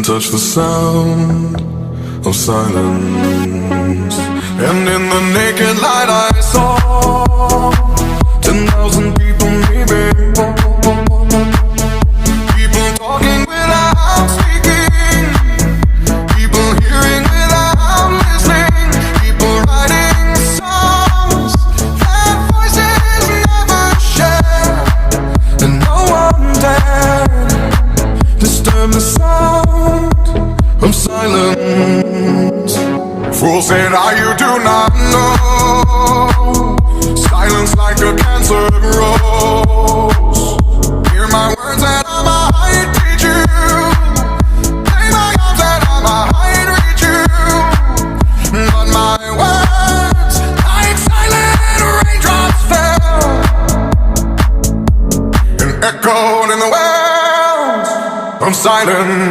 can touch the sound of silence. And in the naked light I saw 10,000 people maybe. People talking without speaking, people hearing without listening, people writing songs that voices never share. And no one dared disturb the sound of silence. Fools say that you do not know. Silence like a cancer grows. Hear my words and I might teach you. Play my arms and I might reach you. But my words, like silent raindrops, fell and echoed in the wells of silence.